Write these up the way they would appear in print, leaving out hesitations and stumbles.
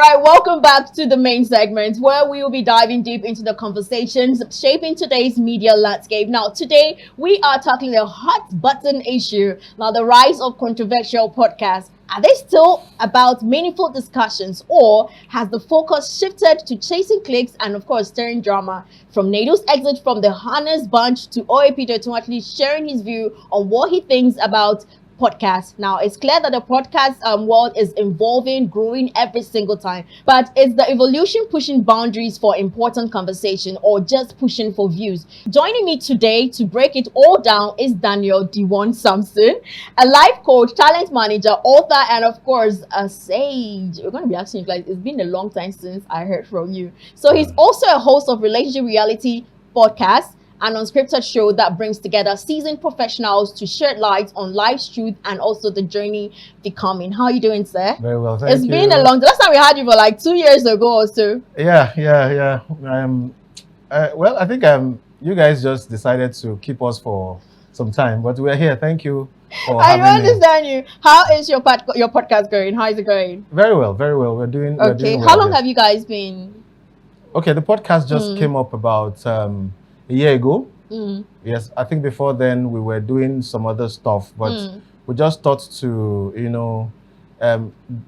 right, welcome back to the main segment where we will be diving deep into the conversations shaping today's media landscape. Now, today we are tackling the hot button issue. Now, the rise of controversial podcasts. Are they still about meaningful discussions, or has the focus shifted to chasing clicks and, of course, stirring drama? From Nedu's exit from the Harness Bunch to OAP Dotun actually sharing his view on what he thinks about podcast. Now, it's clear that the podcast world is evolving, growing every single time. But is the evolution pushing boundaries for important conversation or just pushing for views? Joining me today to break it all down is Daniel Deewon Sampson, a life coach, talent manager, author, and of course, a sage. We're going to be asking you guys, it's been a long time since I heard from you. So he's also a host of relationship reality podcast, an unscripted show that brings together seasoned professionals to shed light on life's truth and also the journey becoming. How are you doing, sir? Very well, thank you. It's been a long time. Last time we had you for like 2 years ago or so. Yeah. Well, I think you guys just decided to keep us for some time, but we're here. Thank you for I don't having me. understand you. How is your podcast going? How is it going? Very well. We're doing Okay. well, How long yes. have you guys been? Okay, the podcast just came up about a year ago. Yes, I think before then we were doing some other stuff, but we just thought to,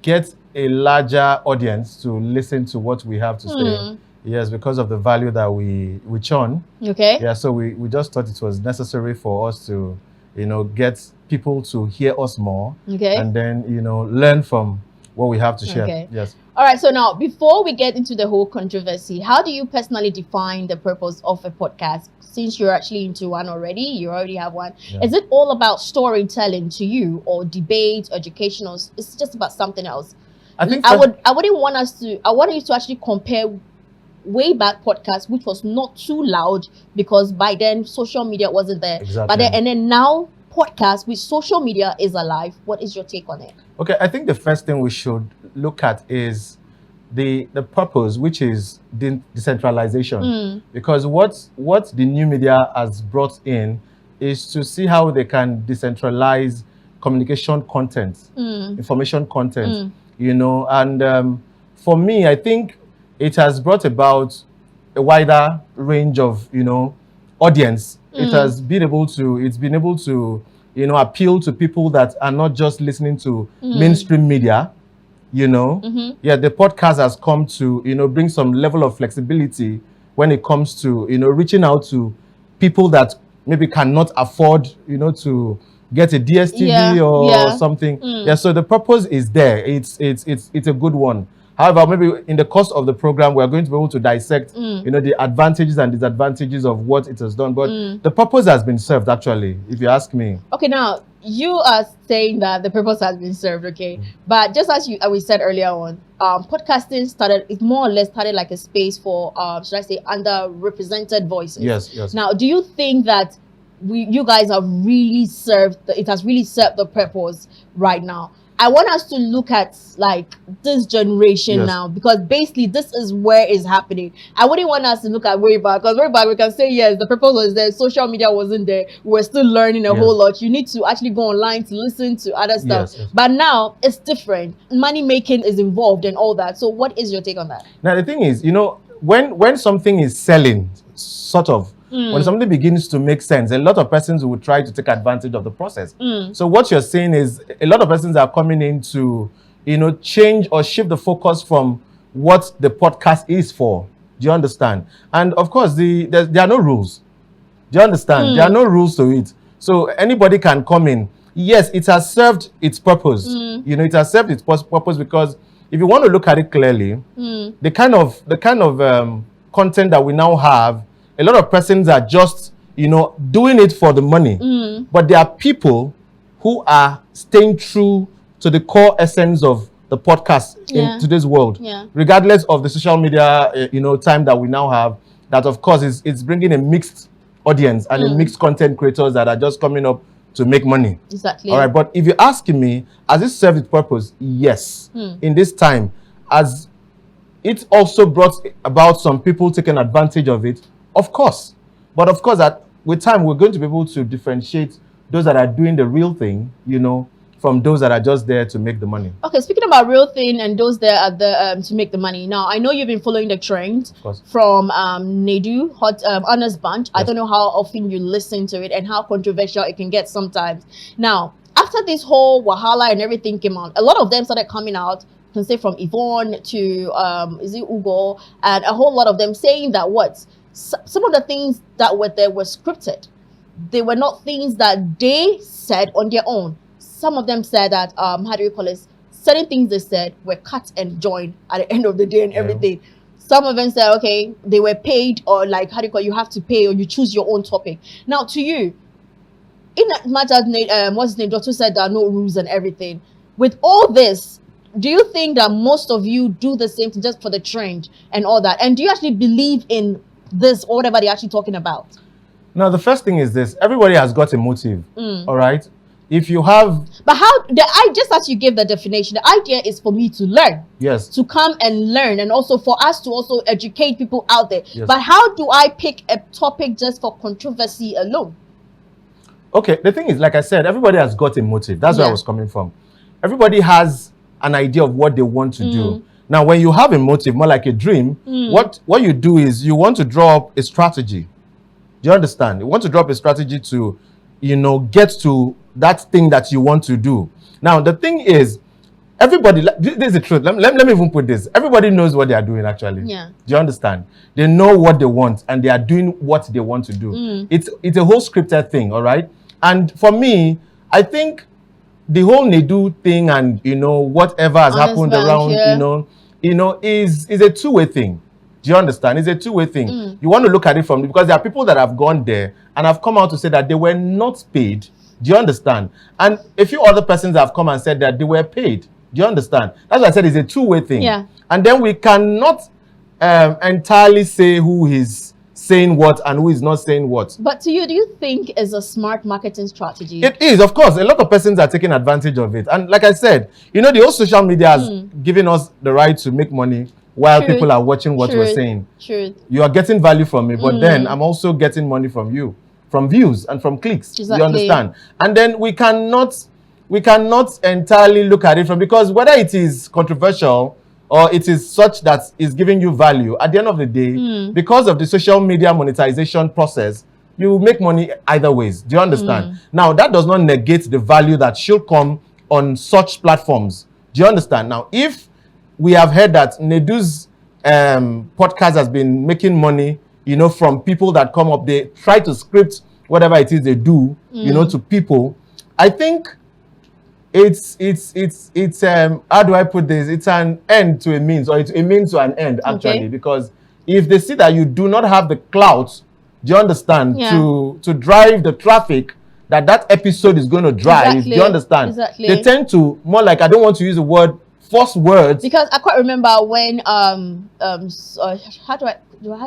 get a larger audience to listen to what we have to say. Yes, because of the value that we churn. Okay. Yeah, so we just thought it was necessary for us to, get people to hear us more. Okay. And then, learn from what we have to share. Okay. Yes. All right. So now, before we get into the whole controversy, how do you personally define the purpose of a podcast? Since you're actually into one already, you already have one. Yeah. Is it all about storytelling to you, or debate, educational? It's just about something else. I think I wouldn't want us to. I want you to actually compare way back podcast, which was not too loud because by then social media wasn't there. Exactly. But then now podcast with social media is alive. What is your take on it? Okay, I think the first thing we should look at is the purpose, which is decentralization. Because what the new media has brought in is to see how they can decentralize communication content, information content, and for me, I think it has brought about a wider range of, audience. It's been able to, appeal to people that are not just listening to mainstream media, Yeah, the podcast has come to, bring some level of flexibility when it comes to, reaching out to people that maybe cannot afford, to get a DSTV or something. Yeah, so the purpose is there. It's a good one. However, maybe in the course of the program, we are going to be able to dissect, the advantages and disadvantages of what it has done. But the purpose has been served, actually, if you ask me. Okay, now you are saying that the purpose has been served, okay? But just as we said earlier on, podcasting it more or less started like a space for, should I say, underrepresented voices. Yes. Now, do you think that you guys have really it has really served the purpose right now? I want us to look at like this generation now, because basically this is where it's happening. I wouldn't want us to look at way back, because way back we can say, yes, the purpose was there, social media wasn't there, we're still learning a whole lot. You need to actually go online to listen to other stuff. But now it's different. Money making is involved and all that. So what is your take on that? Now the thing is, when something is selling, sort of, when something begins to make sense, a lot of persons will try to take advantage of the process. So what you're saying is a lot of persons are coming in to, change or shift the focus from what the podcast is for. Do you understand? And of course, there are no rules. Do you understand? There are no rules to it. So anybody can come in. Yes, it has served its purpose. It has served its purpose, because if you want to look at it clearly, the kind of content that we now have, a lot of persons are just, doing it for the money. But there are people who are staying true to the core essence of the podcast in today's world, regardless of the social media, time that we now have. That, of course, it's bringing a mixed audience and a mixed content creators that are just coming up to make money. Exactly. All right, but if you're asking me, has it served its purpose? Yes. In this time, as it also brought about some people taking advantage of it. Of course. But of course, with time, we're going to be able to differentiate those that are doing the real thing, from those that are just there to make the money. Okay, speaking about real thing and those that are there to make the money. Now, I know you've been following the trend from Nedu, Hot Honest Bunch. Yes. I don't know how often you listen to it and how controversial it can get sometimes. Now, after this whole Wahala and everything came out, a lot of them started coming out. Can say from Yvonne to is it Ugo, and a whole lot of them saying that some of the things that were there were scripted. They were not things that they said on their own. Some of them said that how do you call it? Certain things they said were cut and joined at the end of the day and everything. Some of them said, okay, they were paid, or like how do you call it? You have to pay, or you choose your own topic. Now, to you, in that matter, what's his name? Dotun said there are no rules and everything. With all this, do you think that most of you do the same thing just for the trend and all that? And do you actually believe in this or whatever they're actually talking about? Now, the first thing is this. Everybody has got a motive, all right? If you have... But just as you gave the definition, the idea is for me to learn. Yes. To come and learn, and also for us to also educate people out there. Yes. But how do I pick a topic just for controversy alone? Okay, the thing is, like I said, everybody has got a motive. That's where I was coming from. Everybody has an idea of what they want to do. Now, when you have a motive, more like a dream, what you do is you want to draw up a strategy. Do you understand? You want to draw up a strategy to, get to that thing that you want to do. Now, the thing is, everybody, this is the truth. Let me even put this. Everybody knows what they are doing, actually. Yeah. Do you understand? They know what they want, and they are doing what they want to do. It's a whole scripted thing, all right? And for me, I think the whole Nedu thing and, whatever has happened around, is a two-way thing. Do you understand? It's a two-way thing. You want to look at it because there are people that have gone there and have come out to say that they were not paid. Do you understand? And a few other persons have come and said that they were paid. Do you understand? That's why I said it's a two-way thing. Yeah. And then we cannot entirely say who is saying what and who is not saying what. But to you, do you think it's a smart marketing strategy? It is, of course. A lot of persons are taking advantage of it. And like I said, the whole social media has given us the right to make money while people are watching what we're saying. You are getting value from me, but then I'm also getting money from you, from views and from clicks. Exactly. You understand? And then we cannot entirely look at it because whether it is controversial or it is such that is giving you value, at the end of the day, because of the social media monetization process, you will make money either ways. Do you understand? Now, that does not negate the value that should come on such platforms. Do you understand? Now, if we have heard that Nedu's podcast has been making money, from people that come up, they try to script whatever it is they do, to people. I think it's how do I put this? It's an end to a means, or it's a means to an end, actually, because if they see that you do not have the clout, do you understand, to drive the traffic that episode is going to drive, do you understand? Exactly. They tend to, more like, I don't want to use the word, force words. Because I quite remember when how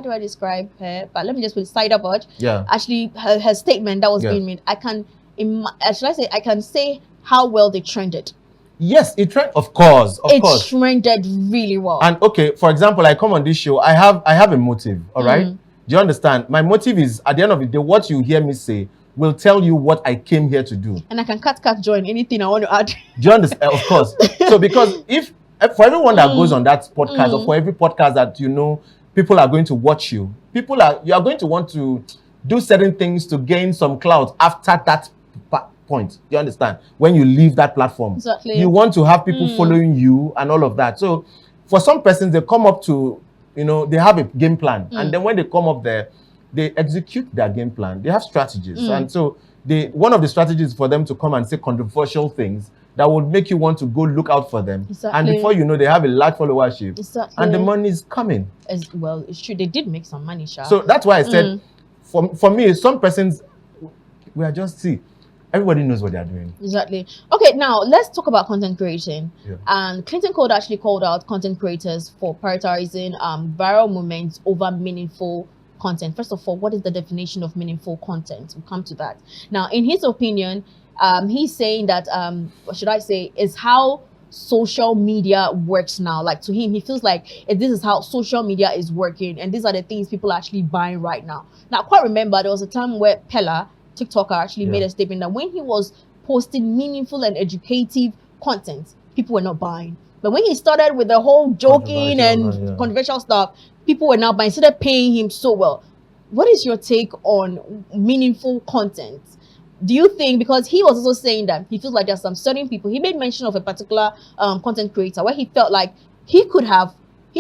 do I describe her? But let me just put Cider Budge. Yeah. Actually, her statement that was being made, I can say how well they trended. Yes, it trended. Of course. It trended really well. And okay, for example, I come on this show. I have a motive. All right. Do you understand? My motive is, at the end of the day, what you hear me say will tell you what I came here to do. And I can cut, join anything I want to add. Do you understand? Of course. So because if for everyone that goes on that podcast, or for every podcast that people are going to watch you, you are going to want to do certain things to gain some clout after that point. You understand? When you leave that platform, exactly. You want to have people following you and all of that. So for some persons, they come up to, they have a game plan, and then when they come up there, they execute their game plan. They have strategies, and so one of the strategies for them to come and say controversial things that would make you want to go look out for them. Exactly. And before you know, they have a large followership. Exactly. And the money is coming. Well, it's true. They did make some money, Sha. So that's why I said, for me, some persons, we are just, everybody knows what they are doing. Exactly. Okay, now let's talk about content creation. Yeah. And Clinton Code actually called out content creators for prioritizing viral moments over meaningful content. First of all, what is the definition of meaningful content? We'll come to that. Now, in his opinion, he's saying that, what should I say, is how social media works now. Like, to him, he feels like this is how social media is working, and these are the things people are actually buying right now. Now, I quite remember there was a time where Pella, TikToker, actually made a statement that when he was posting meaningful and educative content, people were not buying. But when he started with the whole joking and controversial stuff, people were now buying, instead of paying him so well. What is your take on meaningful content? Do you think, because he was also saying that he feels like there's some certain people, he made mention of a particular content creator where he felt like he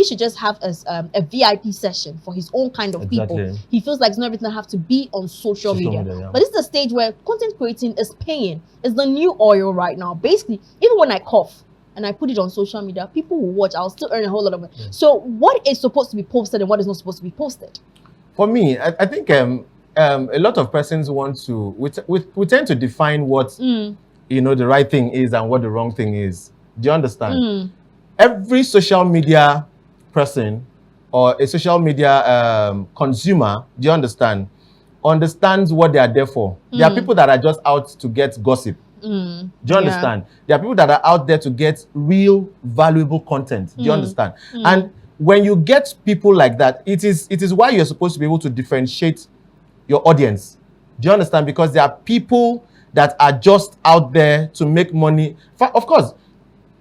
should just have a VIP session for his own kind of people. He feels like it's not everything that have to be on social media. But this is the stage where content creating is paying. It's the new oil right now. Basically, even when I cough and I put it on social media, people will watch. I'll still earn a whole lot of money. So what is supposed to be posted and what is not supposed to be posted? For me, I think a lot of persons want to, we tend to define what, the right thing is and what the wrong thing is. Do you understand? Every social media person or a social media consumer, do you understand, understands what they are there for. There are people that are just out to get gossip. Do you understand? There are people that are out there to get real, valuable content. Do you understand? And when you get people like that, it is why you're supposed to be able to differentiate your audience. Do you understand? Because there are people that are just out there to make money. Of course,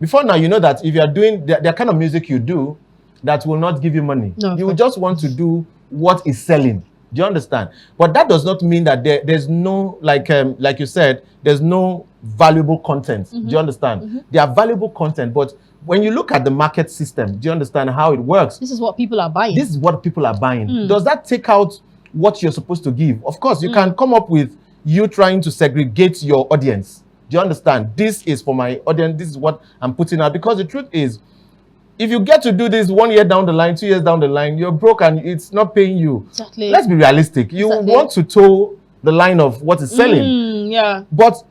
before now, you know that if you are doing the kind of music you do, that will not give you money. No, you just want to do what is selling. Do you understand? But that does not mean that there's no, like you said, there's no valuable content. Do you understand? There are valuable content, but when you look at the market system, do you understand how it works? This is what people are buying. This is what people are buying. Does that take out what you're supposed to give? Of course, you can come up with you trying to segregate your audience. Do you understand? This is for my audience. This is what I'm putting out. Because the truth is, if you get to do this 1 year down the line, 2 years down the line, you're broke and it's not paying you. Exactly. Let's be realistic. You want to toe the line of what is selling. But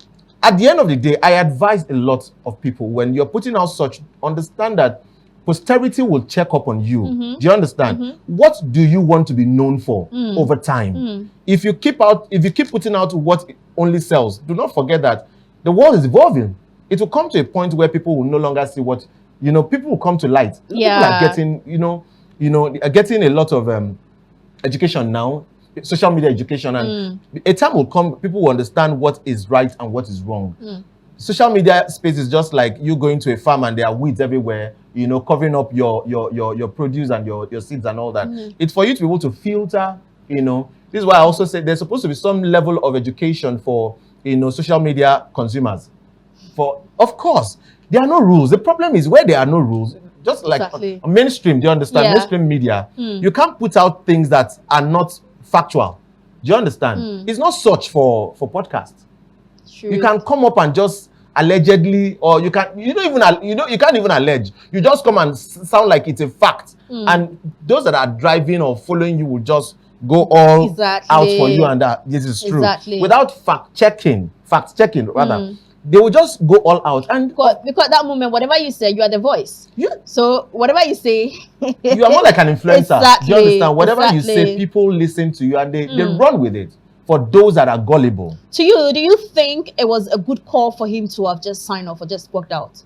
at the end of the day, I advise a lot of people, when you're putting out such, understand that posterity will check up on you. Do you understand? What do you want to be known for over time? If you keep putting out what only sells, do not forget that the world is evolving. It will come to a point where people will no longer see what, people will come to light. People are getting, are getting a lot of education now, social media education, and a time will come, people will understand what is right and what is wrong. Social media space is just like you going to a farm and there are weeds everywhere, covering up your produce and your seeds and all that. It's for you to be able to filter, This is why I also said there's supposed to be some level of education for, social media consumers. Of course, there are no rules. The problem is where there are no rules, just like mainstream, do you understand? Mainstream media, you can't put out things that are not factual. Do you understand? It's not such for podcasts. True. You can come up and just allegedly, or you can't even allege. You just come and sound like it's a fact. And those that are driving or following you will just go all out for you, and that this is true. Without fact checking rather. They will just go all out. And because that moment, whatever you say, you are the voice. So whatever you say, you are more like an influencer. Do you understand? Whatever you say, people listen to you and they run with it. For those that are gullible. To you, do you think it was a good call for him to have just signed off or just walked out?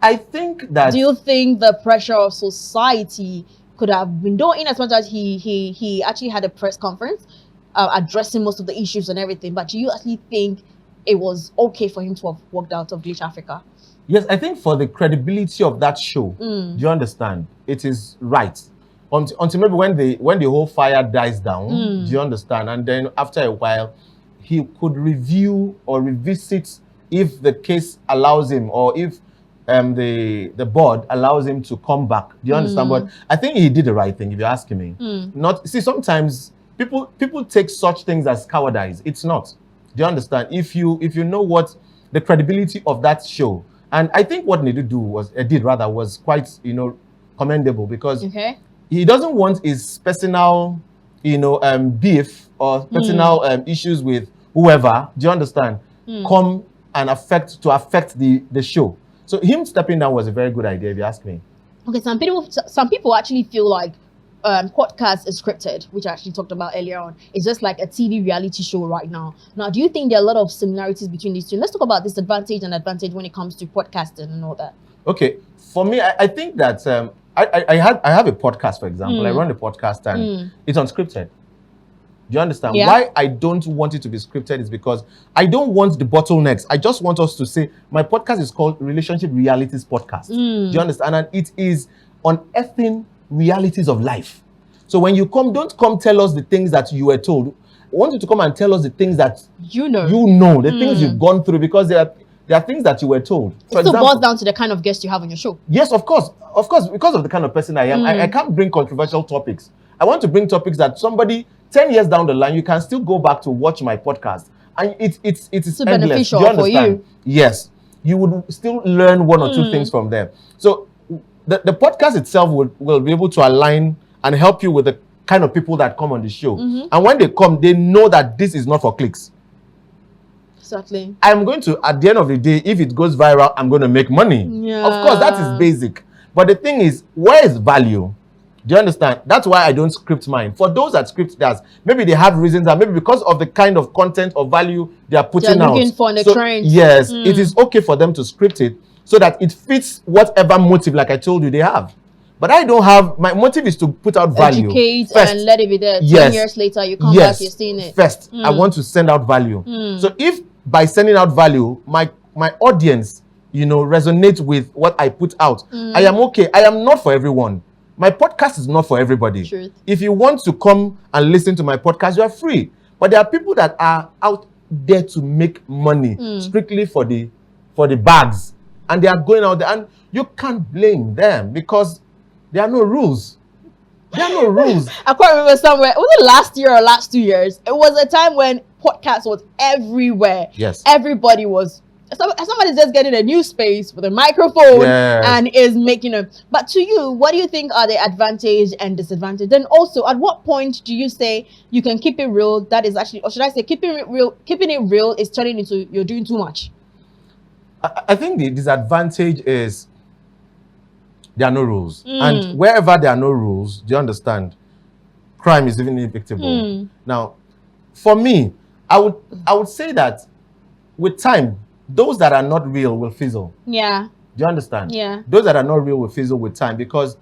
I think that. Do you think the pressure of society could have been done, in as much as he actually had a press conference addressing most of the issues and everything? But do you actually think it was okay for him to have walked out of Glitch Africa? Yes, I think for the credibility of that show, do you understand? It is right. Until maybe when the whole fire dies down, do you understand? And then after a while, he could review or revisit if the case allows him, or if the board allows him to come back. Do you understand? But I think he did the right thing, if you're asking me. Sometimes people take such things as cowardice. It's not. Do you understand? If you know what the credibility of that show, and I think what Nedu did was quite commendable, because he doesn't want his personal beef or personal issues with whoever. Do you understand? Come and affect the show. So him stepping down was a very good idea, if you ask me. Okay, some people actually feel like podcast is scripted, which I actually talked about earlier on. It's just like a TV reality show right now. Now, do you think there are a lot of similarities between these two? Let's talk about disadvantage and advantage when it comes to podcasting and all that. Okay, for me, I think that I have a podcast, for example. I run a podcast and it's unscripted. Do you understand? Yeah. Why I don't want it to be scripted is because I don't want the bottlenecks. I just want us to say, my podcast is called Relationship Realities Podcast. Do you understand? And it is unearthing realities of life. So when you come, don't come tell us the things that you were told. I want you to come and tell us the things that you know, the things you've gone through, because there are things that you were told. For example, boils down to the kind of guest you have on your show. Yes, of course, because of the kind of person I am. I can't bring controversial topics. I want to bring topics that somebody 10 years down the line, you can still go back to watch my podcast, and it is endless. beneficial Do you understand? for you. Yes, you would still learn one or two things from there. So the podcast itself will be able to align and help you with the kind of people that come on the show. And when they come, they know that this is not for clicks. Exactly. I'm going to, at the end of the day, if it goes viral, I'm going to make money. Yeah. Of course, that is basic. But the thing is, where is value? Do you understand? That's why I don't script mine. For those that script theirs, maybe they have reasons, and maybe because of the kind of content or value they are putting out. Looking for the trend. Yes, it is okay for them to script it so that it fits whatever motive, like I told you, they have. But I don't have, my motive is to put out value. Educate first. And let it be there. Yes. 10 years later, you come back, you're seeing it. First, I want to send out value. So if by sending out value, my audience, resonate with what I put out, I am okay. I am not for everyone. My podcast is not for everybody. Truth. If you want to come and listen to my podcast, you are free. But there are people that are out there to make money strictly for the bags. And they are going out there, and you can't blame them because there are no rules. There are no rules. I can't remember somewhere. Was it last year or last 2 years? It was a time when podcast was everywhere. Yes. Everybody was. Somebody's just getting a new space with a microphone and is making a. But to you, what do you think are the advantage and disadvantage? Then also, at what point do you say you can keep it real? That is actually, or should I say, keeping it real is turning into you're doing too much. I think the disadvantage is there are no rules. And wherever there are no rules, do you understand? Crime is even inevitable. Now, for me, I would say that with time, those that are not real will fizzle. Yeah. Do you understand? Yeah. Those that are not real will fizzle with time, because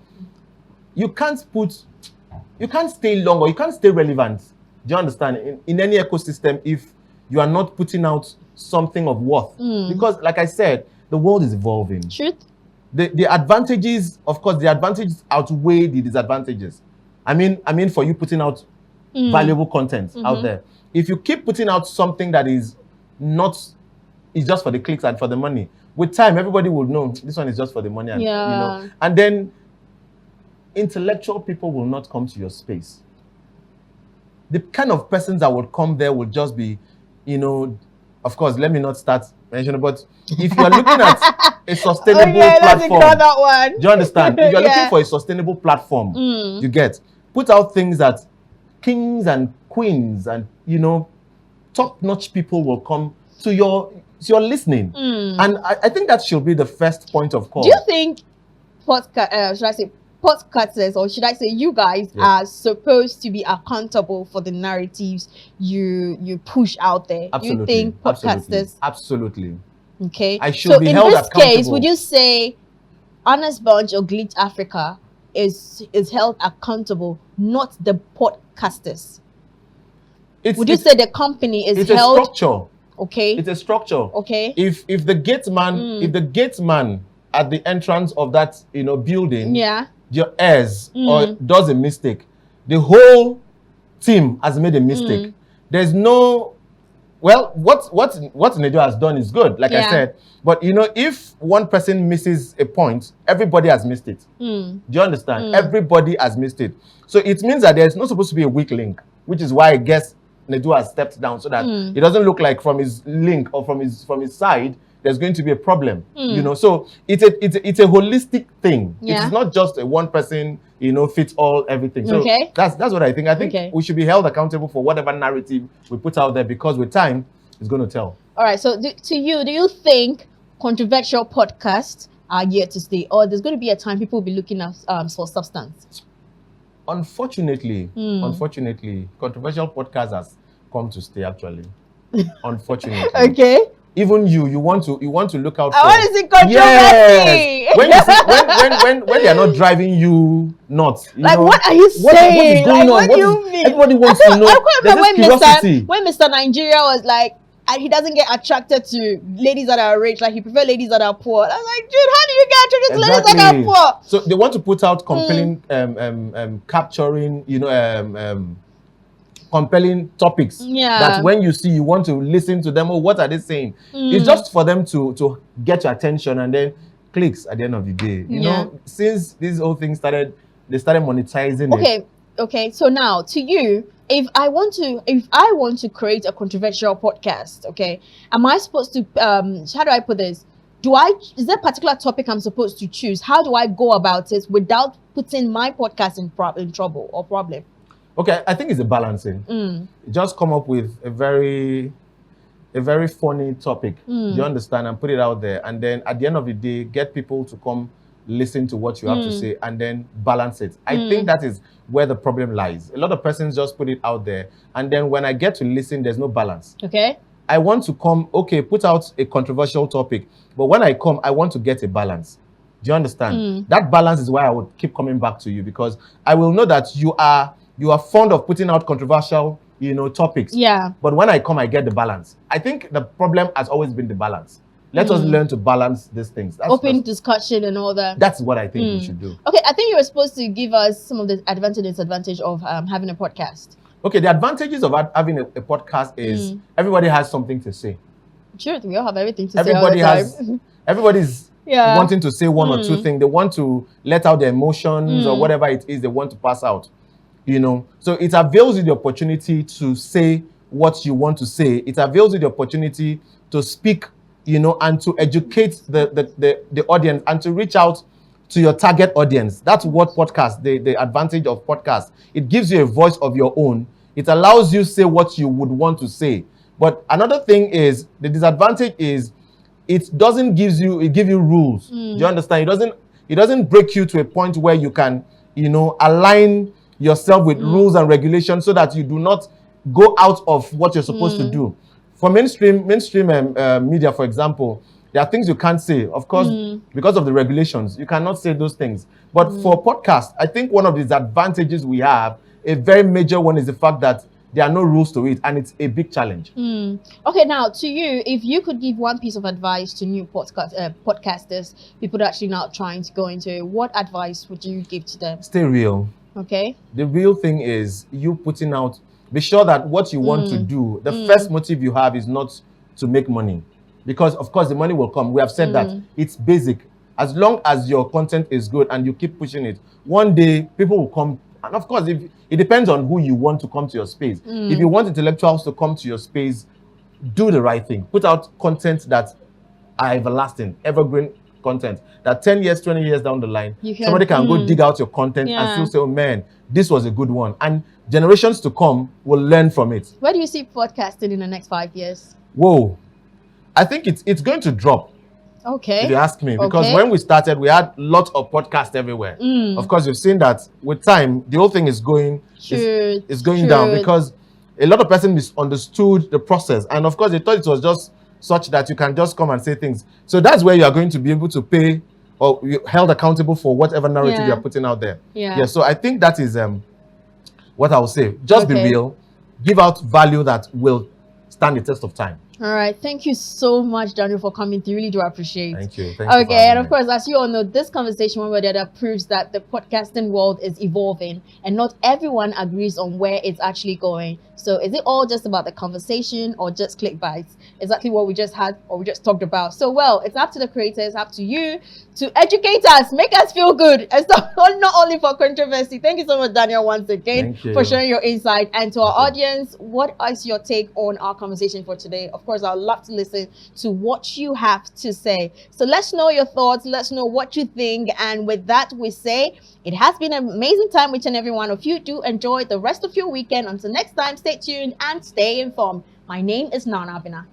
you can't stay long, or you can't stay relevant. Do you understand? In any ecosystem, if you are not putting out something of worth. Because, like I said, the world is evolving. Truth. The advantages, of course, the advantages outweigh the disadvantages. I mean, for you putting out valuable content out there. If you keep putting out something that is just for the clicks and for the money, with time, everybody will know this one is just for the money. And, and then intellectual people will not come to your space. The kind of persons that would come there would just be, of course, let me not start mentioning, but if you are looking at a sustainable platform, that one. do you understand? If you're looking for a sustainable platform, you put out things that kings and queens and, top-notch people will come to your listening. And I think that should be the first point of call. Do you think podcasters, or should I say you guys, are supposed to be accountable for the narratives you push out there? Absolutely. Do you think podcasters? Absolutely. Okay. I should be held accountable. In this case, would you say Honest Bunch or Glitch Africa is held accountable, not the podcasters? Would you say the company is held? It's a structure. Okay. It's a structure. Okay. If the gate man at the entrance of that building, your heirs or does a mistake, the whole team has made a mistake. There's no, well, what Nedu has done is good, like I said. But if one person misses a point, everybody has missed it. Do you understand? Everybody has missed it. So it means that there's not supposed to be a weak link, which is why I guess Nedu has stepped down, so that it doesn't look like from his link or from his side there's going to be a problem. So it's a holistic thing. It's not just a one person fits all everything. So that's what I think. I think we should be held accountable for whatever narrative we put out there, because with time it's going to tell. All right, so do you think controversial podcasts are here to stay, or there's going to be a time people will be looking at for substance? Unfortunately, controversial podcasts has come to stay, actually. Unfortunately. Okay. even you want to look out I for. want to see controversy. Yes. When you see, when they are not driving you nuts, Like, what are you saying? What is going on? What do you mean? Everybody wants to know. I quite There's remember this curiosity. when Mr. Nigeria was like, and he doesn't get attracted to ladies that are rich, like he prefers ladies that are poor. I was like, dude, how do you get attracted to ladies that are poor? So they want to put out compelling, capturing, compelling topics. Yeah. That when you see, you want to listen to them. Oh, what are they saying? It's just for them to get your attention, and then clicks at the end of the day. You know, since this whole thing started, they started monetizing it. Okay. So now, to you, if I want to create a controversial podcast, okay, am I supposed to how do I put this? Is there a particular topic I'm supposed to choose? How do I go about it without putting my podcast in trouble or problem? Okay, I think it's a balancing. Just come up with a very funny topic. You understand, and put it out there, and then at the end of the day, get people to come listen to what you have to say, and then balance it. I think that is where the problem lies. A lot of persons just put it out there, and then when I get to listen, there's no balance. Okay. I want to come, put out a controversial topic, but when I come, I want to get a balance. Do you understand? That balance is why I would keep coming back to you, because I will know that you are fond of putting out controversial, topics. Yeah. But when I come, I get the balance. I think the problem has always been the balance. Let us learn to balance these things. Open discussion and all that. That's what I think we should do. Okay, I think you were supposed to give us some of the advantage and disadvantage of having a podcast. Okay, the advantages of having a podcast is everybody has something to say. Sure, we all have everything to say all the time. Everybody's wanting to say one or two things. They want to let out their emotions or whatever it is they want to pass out. So it avails you the opportunity to say what you want to say. It avails you the opportunity to speak, and to educate the audience and to reach out to your target audience. That's what podcast, the advantage of podcast. It gives you a voice of your own. It allows you to say what you would want to say. But another thing is, the disadvantage is it doesn't give you rules. Do you understand? It doesn't break you to a point where you can, align yourself with rules and regulations so that you do not go out of what you're supposed to do. For mainstream media, for example, there are things you can't say, of course, because of the regulations. You cannot say those things. But for podcast, I think one of the advantages we have, a very major one, is the fact that there are no rules to it, and it's a big challenge. Okay, now to you, if you could give one piece of advice to new podcasters, people actually now trying to go into it, what advice would you give to them? Stay real. Okay. The real thing is you putting out. Be sure that what you want to do, the first motive you have is not to make money, because of course the money will come. We have said that it's basic. As long as your content is good and you keep pushing it, one day people will come. And of course, if it depends on who you want to come to your space. If you want intellectuals to come to your space, do the right thing. Put out content that are everlasting, evergreen content, that 10 years, 20 years down the line, somebody can go dig out your content and still say, oh man, this was a good one. And generations to come will learn from it. Where do you see podcasting in the next 5 years? Whoa. I think it's going to drop. Okay. If you ask me, because when we started, we had lots of podcasts everywhere. Of course, you've seen that with time, the whole thing is going down, because a lot of persons misunderstood the process. And of course, they thought it was just such that you can just come and say things. So that's where you are going to be able to pay, or you're held accountable for whatever narrative you're putting out there. So I think that is what I will say. Just be real. Give out value that will stand the test of time. All right. Thank you so much, Daniel, for coming. You really do appreciate it. Thank you. Thank you. Okay. And of course, as you all know, this conversation, one way or the other, proves that the podcasting world is evolving and not everyone agrees on where it's actually going. So is it all just about the conversation or just clickbaits? Exactly what we just had or we just talked about. So, well, it's up to the creators, up to you to educate us, make us feel good. And not only for controversy. Thank you so much, Daniel, once again, for sharing your insight. And to our audience, what is your take on our conversation for today? Of course, I'd love to listen to what you have to say. So let's know your thoughts. Let's know what you think. And with that, we say it has been an amazing time with each and every one of you. Do enjoy the rest of your weekend. Until next time, stay tuned and stay informed. My name is Nana Abina.